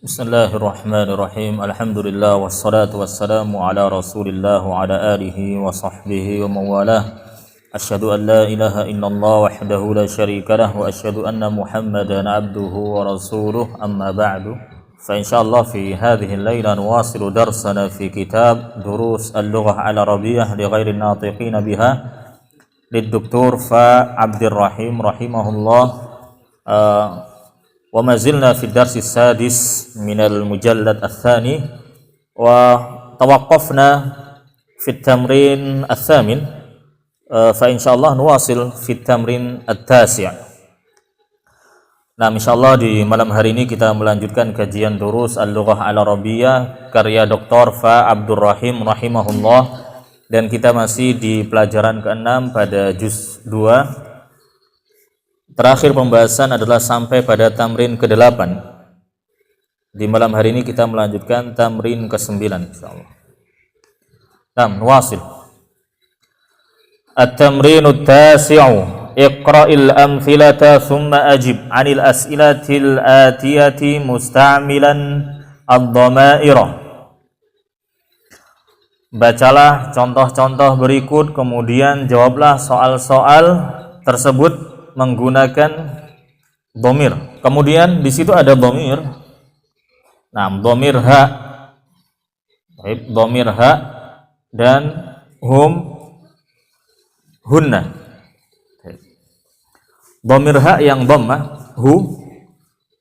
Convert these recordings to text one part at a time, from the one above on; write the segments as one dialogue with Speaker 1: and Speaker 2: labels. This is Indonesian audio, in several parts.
Speaker 1: Bismillahirrahmanirrahim. Alhamdulillah wassalatu wassalamu ala Rasulillah wa ala alihi wa sahbihi wa mawalah. Asyhadu an la ilaha illallah wahdahu la syarika lah wa asyhadu anna Muhammadan abduhu wa rasuluh. Amma ba'du. Fa insyaallah fi hadhihi al-laila nuwasilu darsana fi kitab Durus al-Lughah al-Arabiyyah li ghairi an-natiqin biha lid-Doktor Fa Abdurrahim rahimahullah. وما زلنا في الدرس السادس من المجلد الثاني وتوقفنا في التمرين الثامن فإن شاء الله نواصل في التمرين التاسع. Nah, insyaallah di malam hari ini kita melanjutkan kajian Durus Al-Lughah Al-Arabiyyah karya Dr. Fa Abdurrahim rahimahullah, dan kita masih di pelajaran ke-6 pada juz 2. Terakhir pembahasan adalah sampai pada tamrin ke-8. Di malam hari ini kita melanjutkan tamrin ke-9 insyaallah. Nuwasil. At-tamrinut tasi'u. Iqra'il amthilata thumma ajib 'anil as'ilatil atiyati musta'milan ad-dhamaira. Bacalah contoh-contoh berikut, kemudian jawablah soal-soal tersebut menggunakan dhamir. Kemudian di situ ada dhamir. Nah, dhamir ha. Baik, dhamir ha dan hum, hunna. Dhamir ha yang dhammah, hu.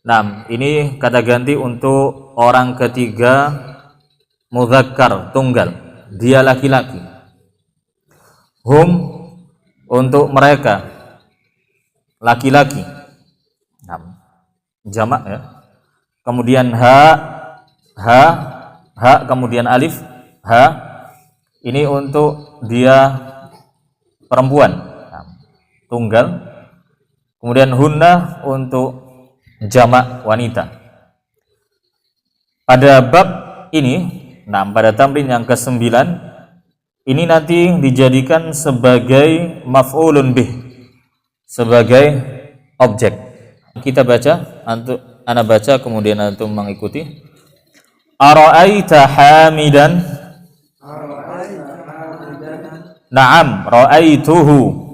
Speaker 1: Nah, ini kata ganti untuk orang ketiga mudzakkar tunggal, dia laki-laki. Hum untuk mereka laki-laki, jamak ya. Kemudian ha, kemudian alif, ha, ini untuk dia perempuan, tunggal. Kemudian hunna untuk jamak wanita. Pada bab ini, pada tamrin yang ke-9, ini nanti dijadikan sebagai maf'ulun bih, sebagai objek. Kita baca, ana baca kemudian antum mengikuti. Ara'aita hamidan? Na'am, ra'aituhu.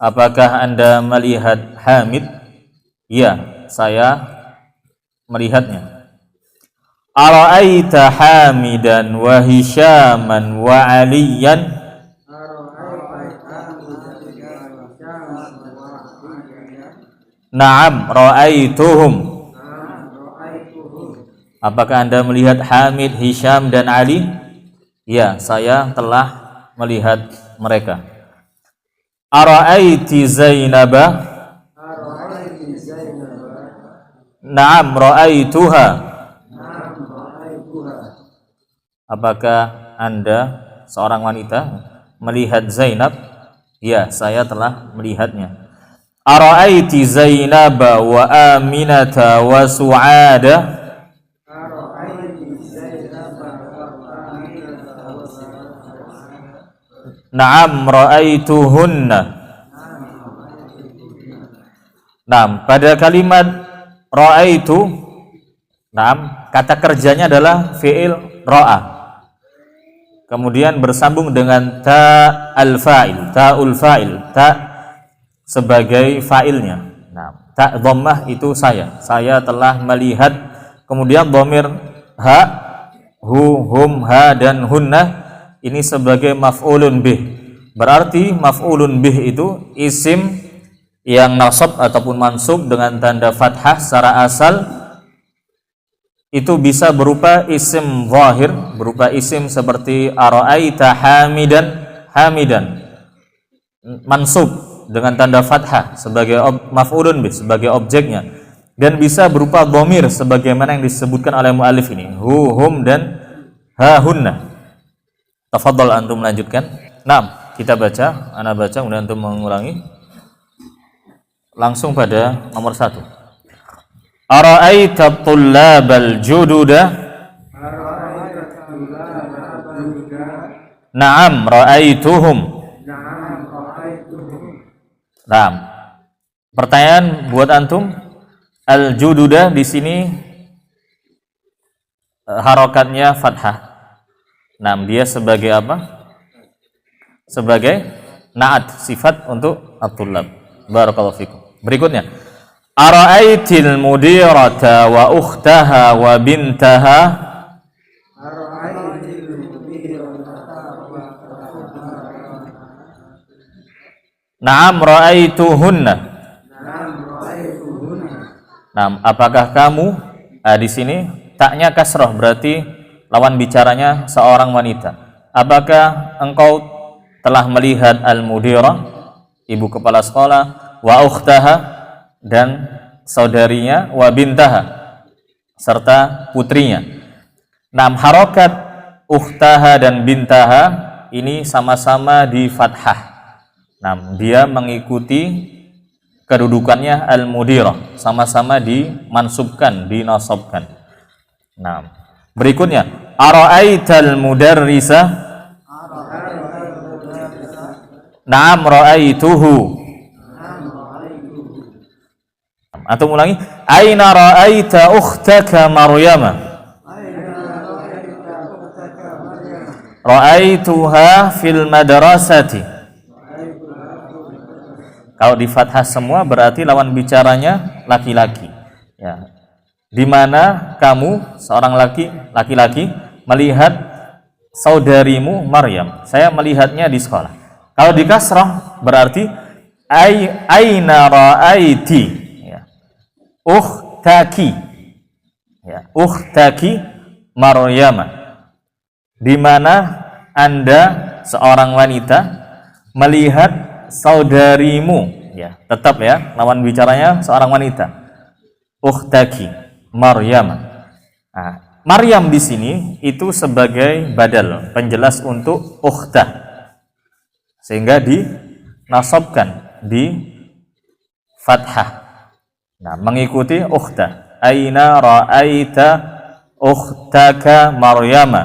Speaker 1: Apakah Anda melihat Hamid? Ya, saya melihatnya. Ara'aita Hamidan wa Hisyaman wa Aliyan? Na'am, ra'aituhum. Apakah Anda melihat Hamid, Hisham dan Ali? Ya, saya telah melihat mereka. Ara'aiti Zainaba? Na'am, ra'aituha. Apakah Anda, seorang wanita, melihat Zainab? Ya, saya telah melihatnya. Ara'aiti Zainaba wa Aminata wa Su'ada? Na'am, ra'aituhunna. Na'am, pada kalimat ra'aitu, na'am, kata kerjanya adalah fi'il ra'a. Kemudian bersambung dengan ta al-fa'il, ta'ul fa'il, ta sebagai fa'ilnya. Nah, ta dhammah itu saya telah melihat. Kemudian dhamir ha, hu, hum, ha dan hunna ini sebagai maf'ulun bih. Berarti maf'ulun bih itu isim yang nasab ataupun mansub dengan tanda fathah secara asal. Itu bisa berupa isim zahir, berupa isim seperti ara'aita hamidan, mansub dengan tanda fathah sebagai maf'ulun bih, sebagai objeknya, dan bisa berupa dhamir sebagaimana yang disebutkan oleh muallif ini, hu, hum dan ha, hunna. Tafadhal antum melanjutkan. Nah, kita baca, ana baca kemudian antum mengulangi. Langsung pada nomor 1. Ara'aita tullabal jududa? Na'am, ra'aituhum. Nah, pertanyaan buat antum, Al-jududah di sini harokatnya fathah. Nah, dia sebagai apa? Sebagai na'at, sifat untuk at-tullab. Barakallahu fikum. Berikutnya, ara'aitil mudirata wa ukhtaha wa bintaha. Na'am ra'aituhunna. Nah, apakah kamu di sini taknya kasrah, berarti lawan bicaranya seorang wanita. Apakah engkau telah melihat al-mudirah, ibu kepala sekolah, wa ukhtaha, dan saudarinya, wa bintaha, serta putrinya. Nah, harokat ukhtaha dan bintaha ini sama-sama di fathah. Nah, dia mengikuti kedudukannya al-mudirah, sama-sama dimansubkan, dinasobkan. Nah, berikutnya, ara'aital mudarrisa. Na'am ra'aituhu. Atau ulangi, aina ra'aita ukhtaka Maryama. Ra'aituha fil madrasati. Kalau di fathah semua berarti lawan bicaranya laki-laki. Ya. Di mana kamu seorang laki-laki melihat saudarimu Maryam? Saya melihatnya di sekolah. Kalau di kasrah berarti aina ra'aiti. Ya. Ukhtaki. Ya. Ukhtaki Maryam. Di mana Anda seorang wanita melihat saudarimu, ya, tetap ya, lawan bicaranya seorang wanita. Ukhtaki Maryam. Nah, Maryam di sini itu sebagai badal, penjelas untuk ukhtah, sehingga dinasabkan di fathah. Nah, mengikuti ukhtah. Aina ra'aita ukhtaka Maryam,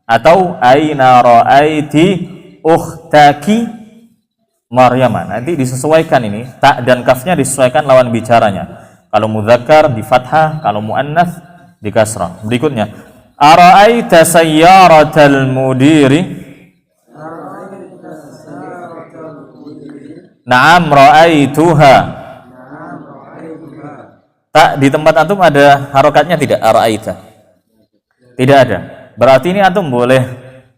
Speaker 1: atau aina ra'aiti ukhtaki Maryam. Nanti disesuaikan ini, tak dan kafnya disesuaikan lawan bicaranya. Kalau mudzakkar di fathah, kalau muannats di kasrah. Berikutnya, ara'aita sayyaratal mudiri. Na'am ra'aituha. Tak di tempat antum ada harokatnya tidak? Ara'aita. Tidak ada. Berarti ini antum boleh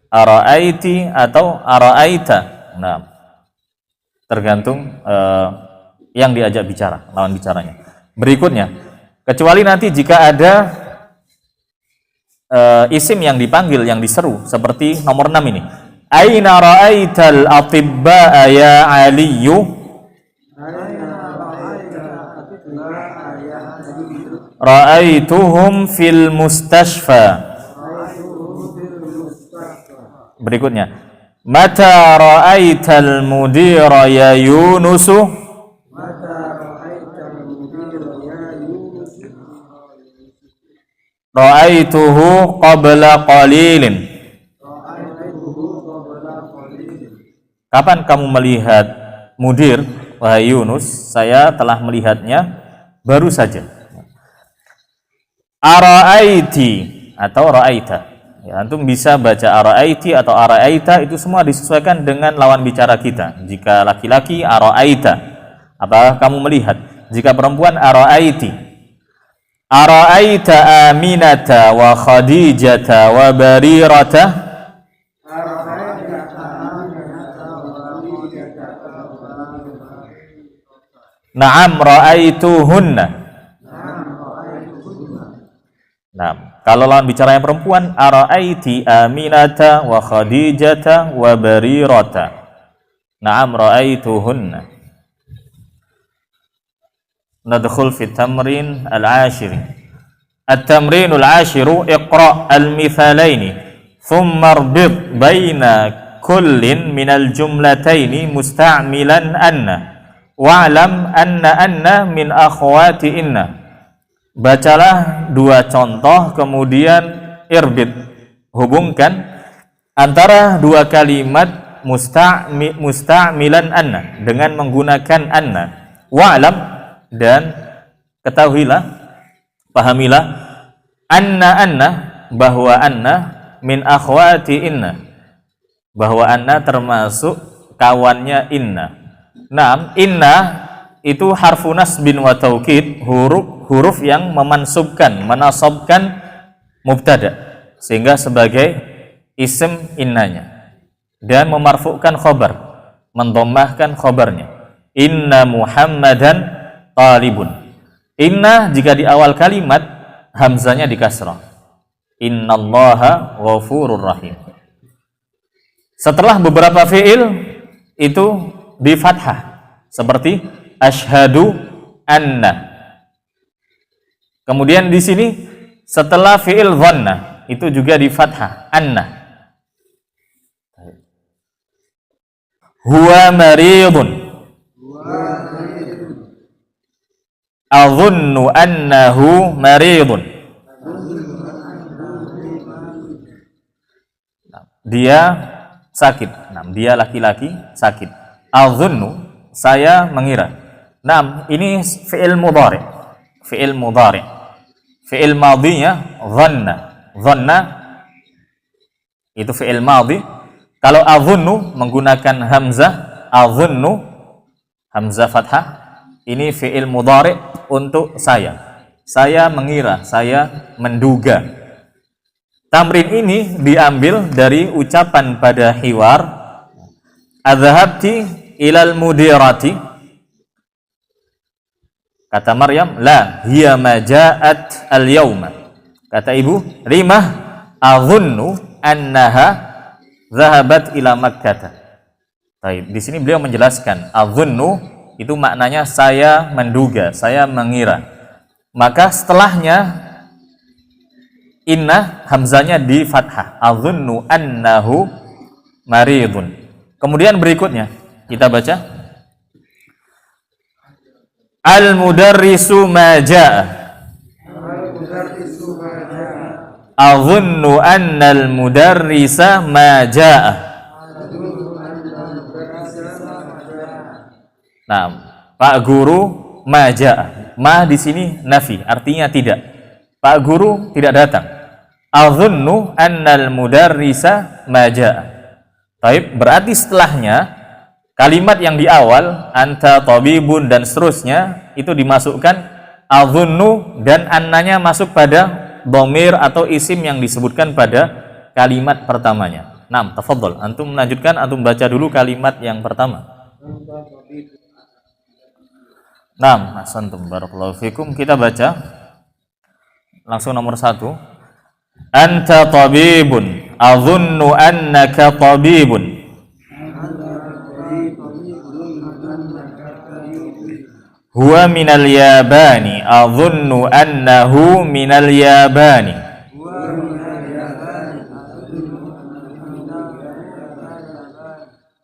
Speaker 1: ara'aiti atau ara'aita. Nah, tergantung yang diajak bicara, lawan bicaranya. Berikutnya, kecuali nanti jika ada isim yang dipanggil, yang diseru, seperti nomor 6 ini. Aina ra'aital atibba'a ya Aliyu. Ra'aituhum fil mustashfa. Berikutnya, mata ra'aital mudira ya Yunusu. Ra'aituhu qabla qalilin. Kapan kamu melihat mudir, wahai Yunus? Saya telah melihatnya baru saja. Ara'aiti atau ra'aita. Ya, antum bisa baca ara'aiti atau ara'aita, itu semua disesuaikan dengan lawan bicara kita. Jika laki-laki, ara'aita, apakah kamu melihat? Jika perempuan, ara'aiti. Ara'aita Aminata wa Khadijata wa Barirata. Na'am ra'aituhunna. Nah, kalau lawan bicaranya perempuan, ara'aiti Aminata wa Khadijata wa Barirata. Na'am ra'aituhunna. Nadkhul fi tamrin al-ashiri. At-tamrin al-ashiru, iqra' al-mithalaini thumma arbit baina kullin min al-jumlataini musta'milan anna wa'lam anna min akhwati inna. Bacalah dua contoh, kemudian irbit, hubungkan antara dua kalimat musta'milan anna dengan menggunakan anna. Wa'lam, dan ketahuilah, pahamilah, anna bahwa anna min akhwati inna, bahwa anna termasuk kawannya inna. Naam, inna itu harfu nasbin wa taukid, huruf yang memansubkan, menasabkan mubtada sehingga sebagai isim innanya, dan memarfu'kan khobar, mendommahkan khobarnya. Inna Muhammadan talibun. Inna jika di awal kalimat hamzanya di kasrah. Innallaha ghafurur rahim. Setelah beberapa fi'il itu di fathah, seperti asyhadu anna. Kemudian di sini setelah fi'il dhanna itu juga di fathah, anna. Huwa maridun. Adhunnu annahu maridun. Dia sakit. Nah, dia laki-laki sakit. Adhunnu, saya mengira. Nah, ini fi'il mudhari. Fi'il mudhari. Fi'il madhinya dhanna. Dhanna itu fi'il madhi. Kalau adhunnu menggunakan hamzah, adhunnu hamzah fathah, ini fi'il mudhari untuk saya. Saya mengira, saya menduga. Tamrin ini diambil dari ucapan pada hiwar, adhabti ilal mudirati. Kata Maryam, la hiya ma ja'at al-yawma. Kata ibu, Rimah, adhunnu annaha zahabat ila Makkah. Baik, di sini beliau menjelaskan adhunnu itu maknanya saya menduga, saya mengira. Maka setelahnya inna hamzanya di fathah. Adhunnu annahu maridun. Kemudian berikutnya kita baca al-mudarrisu ma jaa. Adhunnu annal mudarrisa ma jaa. Nah, Pak Guru ma jaa. Ma di sini nafi, artinya tidak. Pak Guru tidak datang. Adhunnu annal mudarrisa ma jaa. Baik, berarti setelahnya kalimat yang di awal anta tabibun dan seterusnya itu dimasukkan adhunnu dan annanya masuk pada dhamir atau isim yang disebutkan pada kalimat pertamanya. Naam, tafadhol. Antum melanjutkan, antum baca dulu kalimat yang pertama. Naam, ahsantum, barakallahu fikum. Kita baca langsung nomor 1. Anta tabibun, adhunnu annaka tabibun. Huwa minal yabani, adhunnu annahu minal yabani.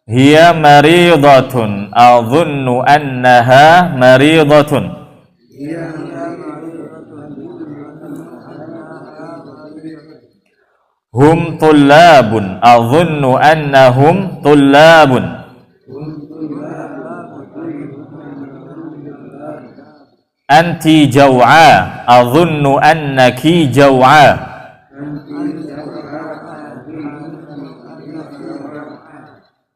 Speaker 1: Hiya maridatun, adhunnu annaha maridatun. Hum tullabun, adhunnu annahum tullabun. Anti jaw'a, adhunnu annaki jaw'a.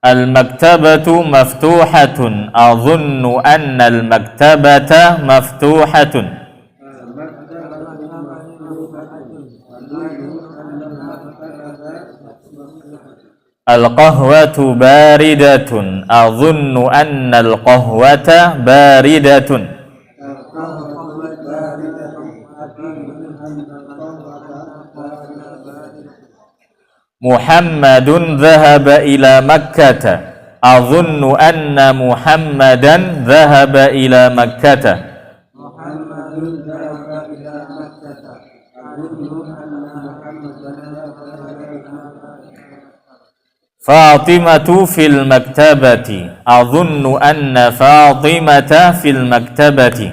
Speaker 1: Al-maktabatu maftuhatun, adhunnu anna al-maktabata maftuhatun. Al-qahwatu baridatun, adhunnu anna al-qahwata baridatun. Muhammadun dhahaba ila Makkah, adhunnu anna Muhammadan dhahaba ila Makkah. Fatimatu fil maktabati, adhunnu anna Fatimata fil maktabati.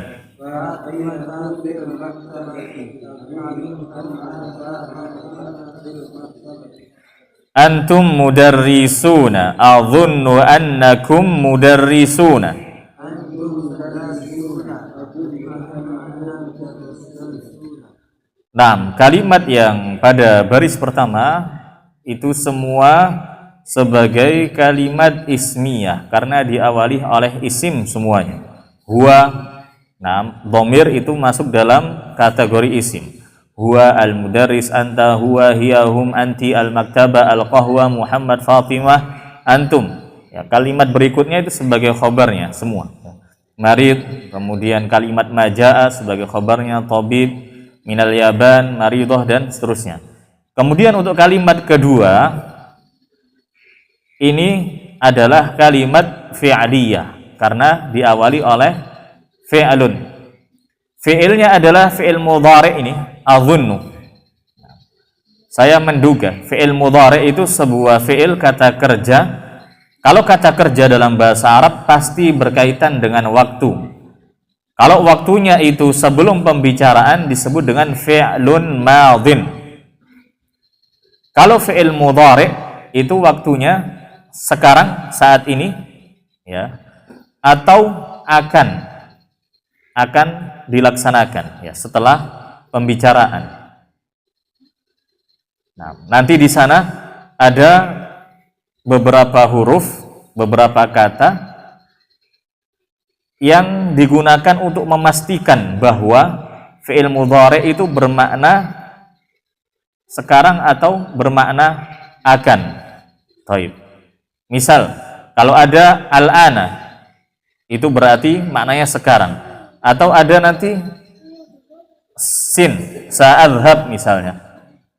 Speaker 1: Antum mudarrisuna, adhunnu annakum mudarrisuna. Nah, kalimat yang pada baris pertama itu semua sebagai kalimat ismiyah karena diawali oleh isim semuanya. Huwa, nah, dhamir itu masuk dalam kategori isim. Huwa al-mudarris, anta, huwa, hiya, hum, anti, al-maktaba, al-qahwa, Muhammad, Fatimah, antum. Ya, kalimat berikutnya itu sebagai khobarnya semua. Marid, kemudian kalimat majaa sebagai khobarnya, tabib, minal yaban, maridoh, dan seterusnya. Kemudian untuk kalimat kedua ini adalah kalimat fi'liyah karena diawali oleh fi'lun. Fi'ilnya adalah fi'il mudhari ini, adhunnu. Saya menduga. Fi'il mudhari itu sebuah fi'il kata kerja. Kalau kata kerja dalam bahasa Arab pasti berkaitan dengan waktu. Kalau waktunya itu sebelum pembicaraan disebut dengan fi'lun madhin. Kalau fi'il mudhari itu waktunya sekarang, saat ini, ya, atau akan dilaksanakan, ya, setelah pembicaraan. Nah, nanti di sana ada beberapa huruf, beberapa kata yang digunakan untuk memastikan bahwa fi'il mudhari itu bermakna sekarang atau bermakna akan. Baik. Misal, kalau ada al-ana itu berarti maknanya sekarang, atau ada nanti sin, sa'adhab misalnya,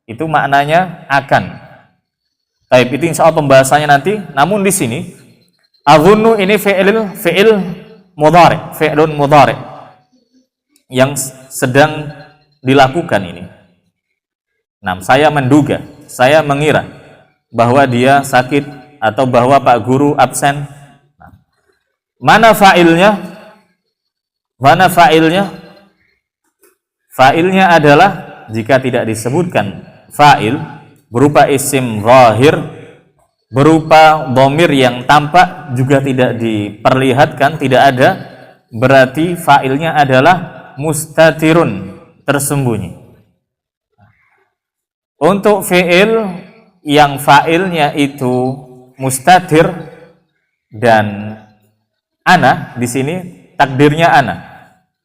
Speaker 1: itu maknanya akan. Baik, itu insya Allah pembahasannya nanti. Namun di sini adhunnu ini fi'il mudhari, fi'lun mudhari yang sedang dilakukan ini. Nah, saya menduga, saya mengira bahwa dia sakit atau bahwa Pak Guru absen. Nah, mana fa'ilnya? Mana fa'ilnya? Fa'ilnya adalah jika tidak disebutkan fa'il berupa isim zahir, berupa dhamir yang tampak juga tidak diperlihatkan, tidak ada, berarti fa'ilnya adalah mustatirun, tersembunyi. Untuk fi'il yang fa'ilnya itu mustatir dan ana, di sini takdirnya ana,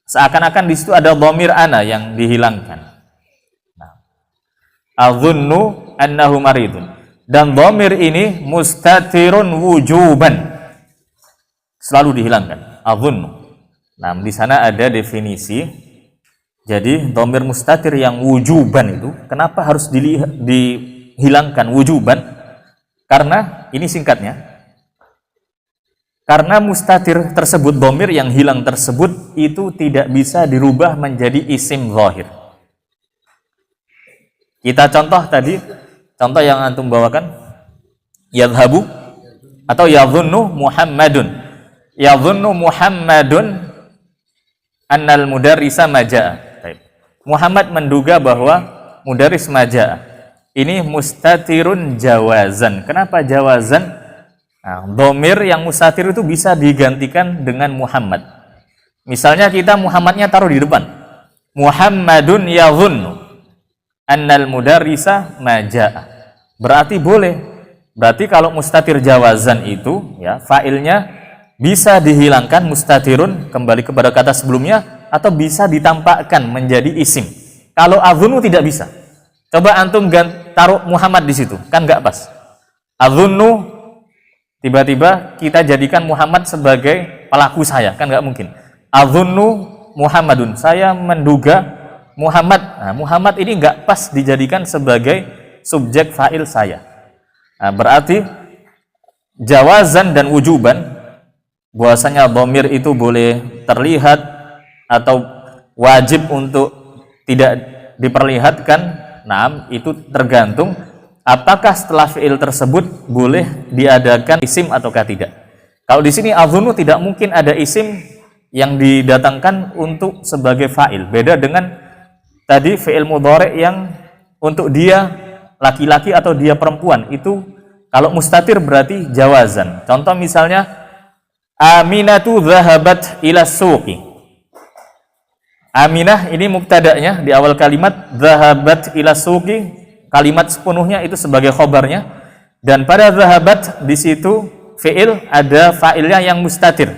Speaker 1: seakan-akan di situ ada dhamir ana yang dihilangkan. Adhunnu annahu maridun. Dan dhamir ini mustatirun wujuban, selalu dihilangkan. Adhunnu. Nah, di sana ada definisi. Jadi dhamir mustatir yang wujuban itu kenapa harus dihilangkan wujuban? Karena ini singkatnya. Karena mustatir tersebut, dhamir yang hilang tersebut itu tidak bisa dirubah menjadi isim zahir. Kita contoh tadi, contoh yang antum bawakan, yadhhabu atau yadhunnu Muhammadun. Yadhunnu Muhammadun annal mudarrisa majaa. Muhammad menduga bahwa mudarris majaa. Ini mustatirun jawazan. Kenapa jawazan? Nah, dhamir yang mustatir itu bisa digantikan dengan Muhammad. Misalnya kita Muhammadnya taruh di depan. Muhammadun yadhunnu annal mudarrisa majaa. Berarti boleh. Berarti kalau mustatir jawazan itu, ya, fa'ilnya bisa dihilangkan mustatirun kembali kepada kata sebelumnya, atau bisa ditampakkan menjadi isim. Kalau adhunnu tidak bisa. Coba antum taruh Muhammad di situ, kan nggak pas. Adhunnu tiba-tiba kita jadikan Muhammad sebagai pelaku saya, kan nggak mungkin. Adhunnu Muhammadun, saya menduga Muhammad. Nah, Muhammad ini nggak pas dijadikan sebagai subjek fa'il saya. Nah, berarti jawazan dan wujuban, bahwasanya dhamir itu boleh terlihat atau wajib untuk tidak diperlihatkan. Nah, itu tergantung apakah setelah fi'il tersebut boleh diadakan isim ataukah tidak. Kalau di sini adhunnu tidak mungkin ada isim yang didatangkan untuk sebagai fa'il. Beda dengan tadi fi'il mudhari yang untuk dia laki-laki atau dia perempuan, itu kalau mustatir berarti jawazan. Contoh misalnya Aminatu dhahabat ila suqi. Aminah ini mubtada'nya di awal kalimat, zahabat ila suqi, kalimat sepenuhnya itu sebagai khobarnya, dan pada zahabat di situ fi'il ada fa'ilnya yang mustatir.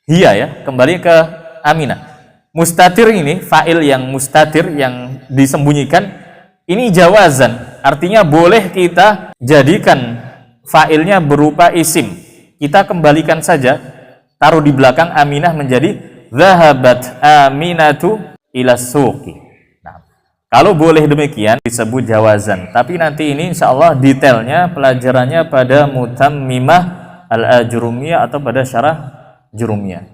Speaker 1: Hiya ya, kembali ke Aminah. Mustatir ini fa'il yang mustatir yang disembunyikan, ini jawazan, artinya boleh kita jadikan fa'ilnya berupa isim. Kita kembalikan saja, taruh di belakang Aminah menjadi zahabat Aminatu ila suqi. Nah, kalau boleh demikian disebut jawazan. Tapi nanti ini insyaallah detailnya pelajarannya pada Mutammimah al-Ajrumiyah atau pada syarah Jurumiyah.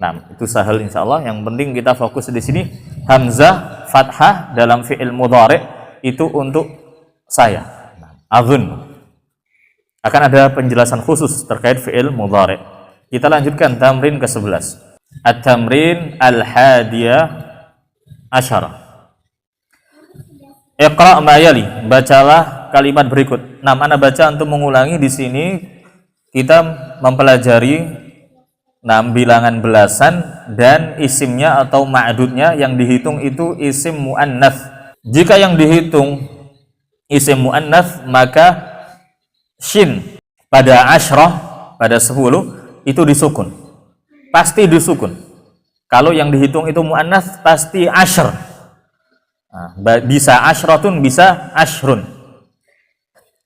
Speaker 1: Nah, itu sahal insyaallah. Yang penting kita fokus di sini hamzah fathah dalam fi'il mudhari' itu untuk saya. Azun. Akan ada penjelasan khusus terkait fi'il mudhari'. Kita lanjutkan tamrin ke-11. At-tamrin al-hadiyah asyara. Iqra' ma yali, bacalah kalimat berikut. Nah, ana baca untuk mengulangi di sini kita mempelajari 6 bilangan belasan dan isimnya atau ma'dudnya yang dihitung itu isim muannats. Jika yang dihitung isim muannats maka shin pada asyrah, pada 10 itu disukun, pasti disukun. Kalau yang dihitung itu muannats pasti asyr. Nah, bisa asyratun, bisa asyrun.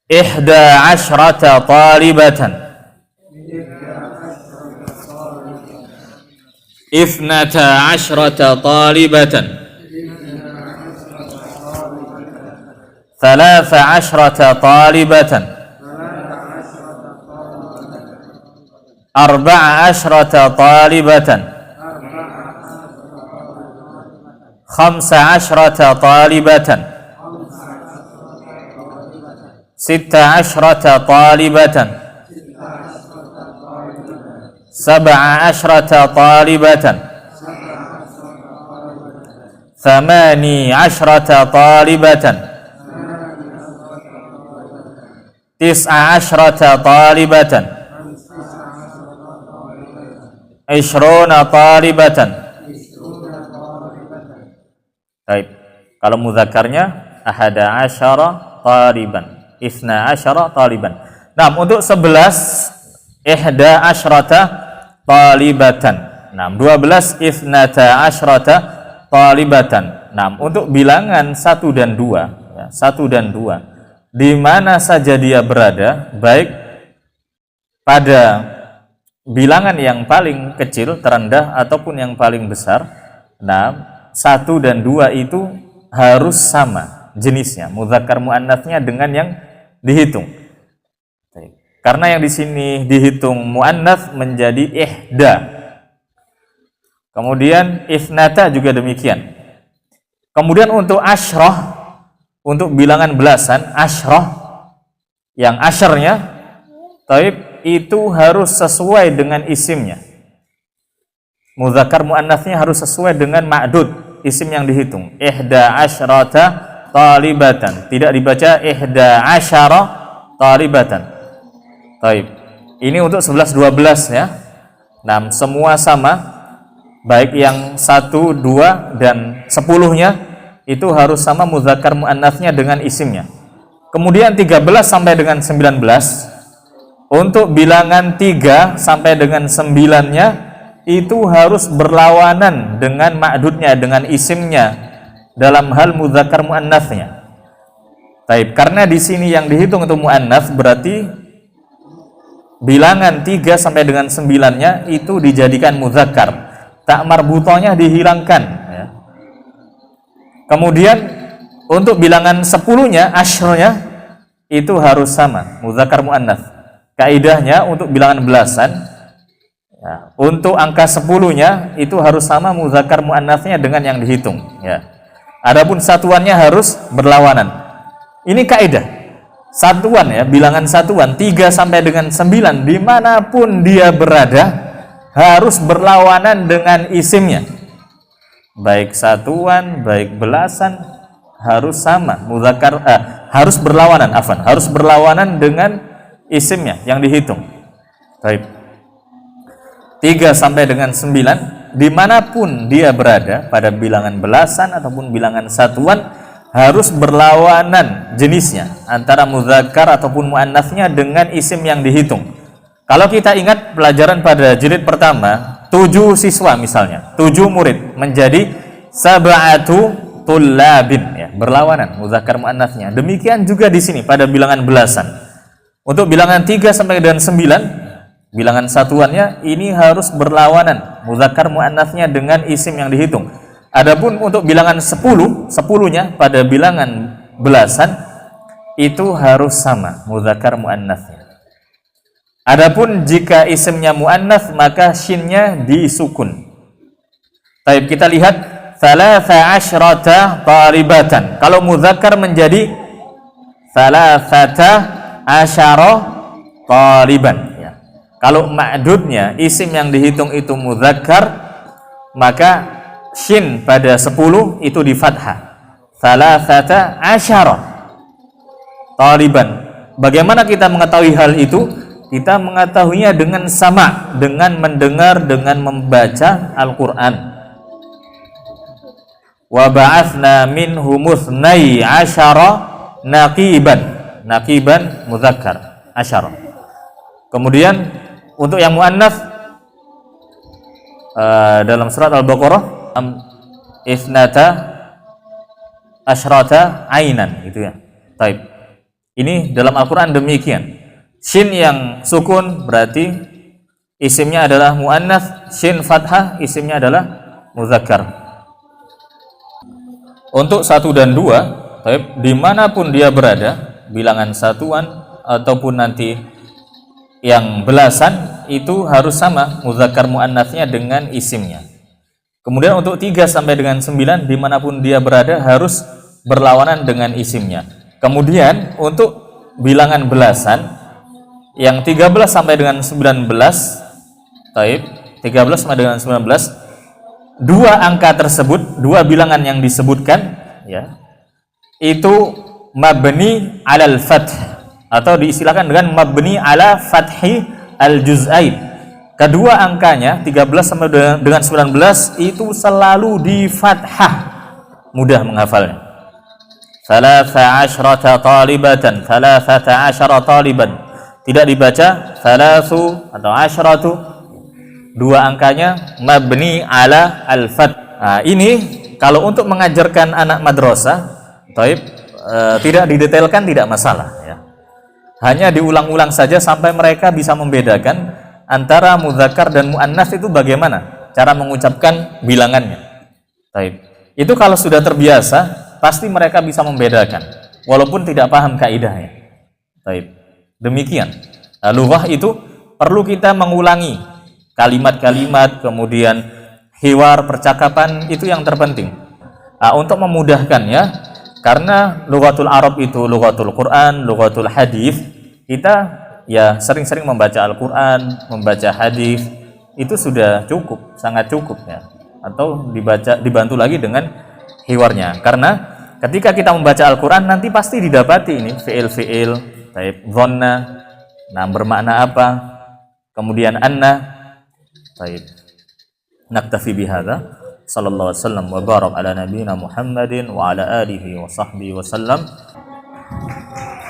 Speaker 1: Ihda asyrata talibatan, ifnata asyrata talibatan, thalatha asyrata talibatan, arba'a asyrata talibatan, khamsa asyrata talibatan, sitta asyrata talibatan, sab'a asyrata talibatan, thamani asyrata talibatan, tis'a asyrata talibatan, ishruna talibatan. Baik. Kalau mudzakarnya ahada asyara taliban, isna asyara taliban. Nah, untuk 11 ihda asyrata talibatan. Nah, 12 isnata asyrata talibatan. Nah, untuk bilangan 1 dan 2, ya, 1 dan 2, di mana saja dia berada, baik pada bilangan yang paling kecil, terendah, ataupun yang paling besar. Nah, 1 dan 2 itu harus sama jenisnya, mudzakkar muannatsnya dengan yang dihitung. Karena yang di sini dihitung muannats menjadi ihda. Kemudian ifnata juga demikian. Kemudian untuk asyrah, untuk bilangan belasan, asyrah yang asyarnya, taib, itu harus sesuai dengan isimnya. Mudzakkar muannatsnya harus sesuai dengan ma'dud, isim yang dihitung. Ihda asyrata talibatan. Tidak dibaca ihda asyara talibatan. Taib. Ini untuk 11 12 ya. Nah, semua sama, baik yang 1, 2 dan 10-nya itu harus sama mudzakkar muannatsnya dengan isimnya. Kemudian 13 sampai dengan 19, untuk bilangan 3 sampai dengan 9-nya itu harus berlawanan dengan ma'dudnya, dengan isimnya dalam hal mudzakkar muannatsnya. Taib, karena di sini yang dihitung itu muannats, berarti bilangan 3 sampai dengan 9-nya itu dijadikan mudzakkar. Tak marbutohnya dihilangkan ya. Kemudian untuk bilangan 10-nya, asyrnya itu harus sama, mudzakkar muannats. Kaidahnya untuk bilangan belasan, ya, untuk angka 10-nya itu harus sama mudzakkar muannatsnya dengan yang dihitung. Ya. Adapun satuannya harus berlawanan. Ini kaidah. Satuan ya, bilangan satuan 3 sampai dengan 9 dimanapun dia berada harus berlawanan dengan isimnya. Baik satuan, baik belasan harus sama mudzakkar, harus berlawanan, harus berlawanan dengan isimnya yang dihitung. Baik. 3 sampai dengan 9 dimanapun dia berada, pada bilangan belasan ataupun bilangan satuan, harus berlawanan jenisnya antara mudzakkar ataupun muannasnya dengan isim yang dihitung. Kalau kita ingat pelajaran pada jilid pertama, 7 siswa misalnya, 7 murid menjadi sab'atu tullabin, ya, berlawanan mudzakkar muannasnya. Demikian juga di sini pada bilangan belasan. Untuk bilangan 3 sampai dengan 9, bilangan satuannya ini harus berlawanan mudzakkar muannasnya dengan isim yang dihitung. Adapun untuk bilangan 10, 10-nya pada bilangan belasan itu harus sama mudzakkar muannasnya. Adapun jika isimnya muannats maka shinnya disukun. Baik, kita lihat thalatha asyrata talibatan. Kalau mudzakkar menjadi thalathata asyara taliban, ya. Kalau ma'dudnya isim yang dihitung itu mudzakkar, maka shin pada 10 itu di fathah. Thalathata asyara taliban. Bagaimana kita mengetahui hal itu? Kita mengetahuinya dengan sama, dengan mendengar, dengan membaca Al-Quran. Wa ba'athna minhum ithnai asyara naqiban. Naqiban mudzakkar, asyara. Kemudian untuk yang muannats dalam surat Al-Baqarah isnata asyrata ainan, gitu ya. Baik. Ini dalam Al-Quran demikian. Shin yang sukun berarti isimnya adalah muannats, shin fathah isimnya adalah mudzakkar. Untuk 1 dan 2, dimanapun dia berada, bilangan satuan ataupun nanti yang belasan, itu harus sama mudzakkar muannasnya dengan isimnya. Kemudian untuk 3 sampai dengan 9, dimanapun dia berada harus berlawanan dengan isimnya. Kemudian untuk bilangan belasan, yang 13 sampai dengan 19, 13 sampai dengan 19, 2 angka tersebut, 2 bilangan yang disebutkan, ya, itu mabni alal fath, atau diistilahkan dengan mabni ala fathi al-juz'ain. Kedua angkanya 13 sampai dengan 19 itu selalu di fathah. Mudah menghafalnya. Thalatha asyrata talibatan, thalathata asyara taliban. Tidak dibaca thalathu atau asyratu. 2 angkanya mabni ala al-fath. Nah, ini kalau untuk mengajarkan anak madrasah, tidak didetailkan tidak masalah, ya. Hanya diulang-ulang saja sampai mereka bisa membedakan antara mudzakkar dan muannats itu bagaimana cara mengucapkan bilangannya. Itu kalau sudah terbiasa, pasti mereka bisa membedakan walaupun tidak paham kaidahnya. Demikian. Lughah itu perlu kita mengulangi kalimat-kalimat, kemudian hiwar, percakapan, itu yang terpenting. Untuk memudahkannya, karena lughatul Arab itu lughatul Quran, lughatul hadis, kita ya sering-sering membaca Al-Quran, membaca hadis, itu sudah cukup, sangat cukup, ya. Atau dibantu lagi dengan hiwarnya. Karena ketika kita membaca Al-Quran nanti pasti didapati ini fi'il, dhanna, nah bermakna apa, kemudian anna. Naktafi bihadza, sallallahu alaihi wasallam wa barak ala nabiyyina Muhammadin wa ala alihi wa sahbihi wasallam.